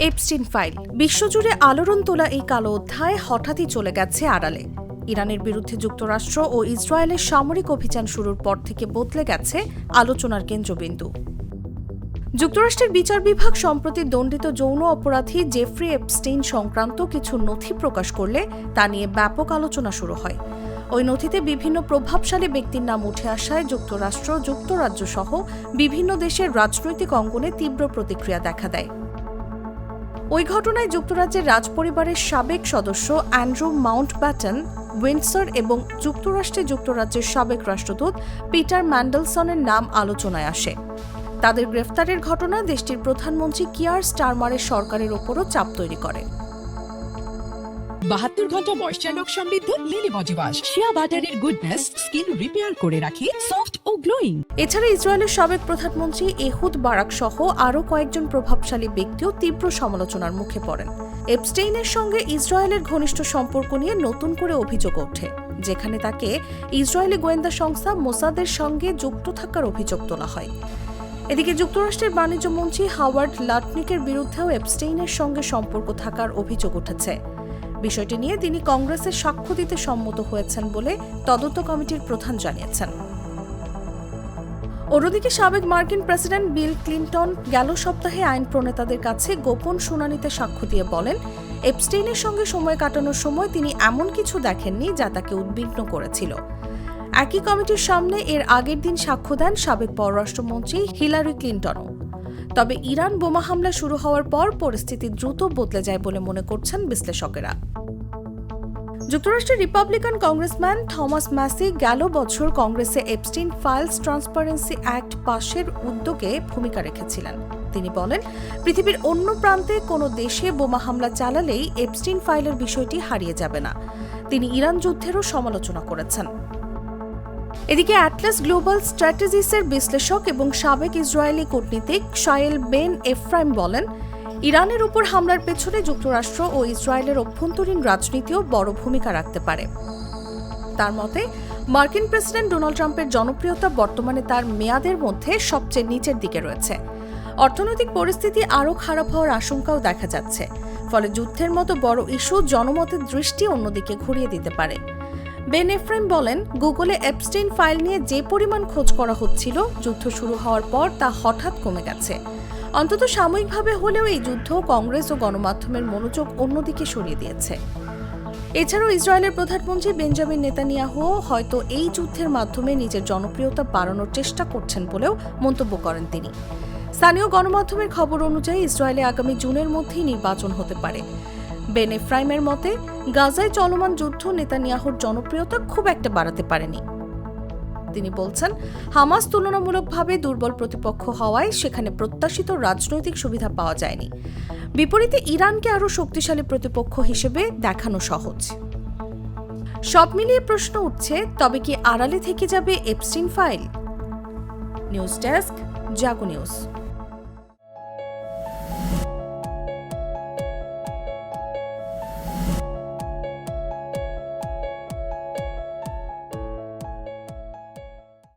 Epstein file বিশ্বজুড়ে আলোড়ন তোলা এই কালো অধ্যায় হঠাৎই চলে গেছে আড়ালে। ইরানের বিরুদ্ধে যুক্তরাষ্ট্র ও ইসরায়েলের সামরিক অভিযান শুরুর পর থেকে বদলে গেছে আলোচনার কেন্দ্রবিন্দু। যুক্তরাষ্ট্রের বিচার বিভাগ সম্প্রতি দণ্ডিত যৌন অপরাধী জেফ্রি এপস্টিন সংক্রান্ত কিছু নথি প্রকাশ করলে তা নিয়ে ব্যাপক আলোচনা শুরু হয়। ওই নথিতে বিভিন্ন প্রভাবশালী ব্যক্তির নাম উঠে আসায় যুক্তরাষ্ট্র, যুক্তরাজ্য সহ বিভিন্ন দেশের রাজনৈতিক অঙ্গনে তীব্র প্রতিক্রিয়া দেখা দেয়। ওই ঘটনায় যুক্তরাজ্যের রাজপরিবারের সাবেক সদস্য অ্যান্ড্রু মাউন্টব্যাটেন, উইন্ডসর এবং যুক্তরাজ্যের সাবেক রাষ্ট্রদূত পিটার ম্যান্ডেলসনের নাম আলোচনায় আসে। তাদের গ্রেফতারের ঘটনা দেশটির প্রধানমন্ত্রী কিয়ার স্টারমারের সরকারের ওপরও চাপ তৈরি করে। 72 ঘন্টা ময়েশ্চার লক সমৃদ্ধ লিলি বডি ওয়াশ, শিয়া বাটারের গুডনেস স্কিন রিপেয়ার করে রাখে সফট ও গ্লোয়িং। এছাড়া ইসরায়েলের সাবেক প্রধানমন্ত্রী এহুদ বারাক সহ আরও কয়েকজন প্রভাবশালী ব্যক্তিও তীব্র সমালোচনার মুখে পড়েন। এপস্টেইনের সঙ্গে ইসরায়েলের ঘনিষ্ঠ সম্পর্ক নিয়ে নতুন করে অভিযোগ ওঠে, যেখানে তাকে ইসরায়েলি গোয়েন্দা সংস্থা মোসাদের সঙ্গে যুক্ত থাকার অভিযোগ তোলা হয়। এদিকে যুক্তরাষ্ট্রের বাণিজ্য মন্ত্রী হাওয়ার্ড লাটনিকের বিরুদ্ধেও এপস্টেইনের সঙ্গে সম্পর্ক থাকার অভিযোগ উঠেছে। বিষয়টি নিয়ে তিনি কংগ্রেসে সাক্ষ্য দিতে সম্মত হয়েছেন বলে তদন্ত কমিটির প্রধান জানিয়েছেন। অন্যদিকে সাবেক মার্কিন প্রেসিডেন্ট বিল ক্লিনটন গেল সপ্তাহে আইন প্রণেতাদের কাছে গোপন শুনানিতে সাক্ষ্য দিয়ে বলেন, এপস্টেইনের সঙ্গে সময় কাটানোর সময় তিনি এমন কিছু দেখেননি যা তাকে উদ্বিগ্ন করেছিল। একই কমিটির সামনে এর আগের দিন সাক্ষ্য দেন সাবেক পররাষ্ট্রমন্ত্রী হিলারি ক্লিনটনও। তবে ইরান বোমা হামলা শুরু হওয়ার পর পরিস্থিতি দ্রুত বদলে যায় বলে মনে করছেন বিশ্লেষকেরা। যুক্তরাষ্ট্রের রিপাবলিকান কংগ্রেসম্যান থমাস ম্যাসি গেল বছর কংগ্রেসে এপস্টিন ফাইলস ট্রান্সপারেন্সি অ্যাক্ট পাশের উদ্যোগে ভূমিকা রেখেছিলেন। তিনি বলেন, পৃথিবীর অন্য প্রান্তে কোনো দেশে বোমা হামলা চালালেই এপস্টিন ফাইলের বিষয়টি হারিয়ে যাবে না। তিনি ইরান যুদ্ধেরও সমালোচনা করেছেন। এদিকে অ্যাটলাস গ্লোবাল স্ট্র্যাটেজিসের বিশ্লেষক এবং সাবেক ইসরায়েলি কূটনীতিক শায়েল বেন এফ্রাইম বলেন, ইরানের উপর হামলার পেছনে যুক্তরাষ্ট্র ও ইসরায়েলের অভ্যন্তরীণ রাজনীতিও বড় ভূমিকা রাখতে পারে। তার মতে, মার্কিন প্রেসিডেন্ট ডোনাল্ড ট্রাম্পের জনপ্রিয়তা বর্তমানে তার মেয়াদের মধ্যে সবচেয়ে নিচের দিকে রয়েছে। অর্থনৈতিক পরিস্থিতি আরও খারাপ হওয়ার আশঙ্কাও দেখা যাচ্ছে। ফলে যুদ্ধের মতো বড় ইস্যু জনমতের দৃষ্টি অন্যদিকে ঘুরিয়ে দিতে পারে। বেন এফ্রাইম বলেন, গুগলে এপস্টেইন ফাইল নিয়ে যে পরিমাণ খোঁজ করা হচ্ছিল যুদ্ধ শুরু হওয়ার পর তা হঠাৎ কমে গেছে। অন্তত সাময়িকভাবে হলেও এই যুদ্ধ কংগ্রেস ও গণমাধ্যমের মনোযোগ অন্যদিকে সরিয়ে দিয়েছে। এছাড়াও ইসরায়েলের প্রধানমন্ত্রী বেঞ্জামিন নেতানিয়াহুও হয়তো এই যুদ্ধের মাধ্যমে নিজের জনপ্রিয়তা বাড়ানোর চেষ্টা করছেন বলেও মন্তব্য করেন তিনি। স্থানীয় গণমাধ্যমের খবর অনুযায়ী ইসরায়েলে আগামী জুনের মধ্যেই নির্বাচন হতে পারে। বেন এফ্রাইমের মতে, গাজায় চলমান যুদ্ধ নেতানিয়াহুর জনপ্রিয়তা খুব একটা বাড়াতে পারেনি। তিনি বলছেন, হামাস তুলনামূলকভাবে দুর্বল প্রতিপক্ষ হওয়ায় সেখানে প্রত্যাশিত রাজনৈতিক সুবিধা পাওয়া যায়নি। বিপরীতে ইরানকে আরও শক্তিশালী প্রতিপক্ষ হিসেবে দেখানো সহজ। সব মিলিয়ে প্রশ্ন উঠছে, তবে কি আড়ালে থেকে যাবে এপস্টিন ফাইল? নিউজ ডেস্ক, জাগো নিউজ।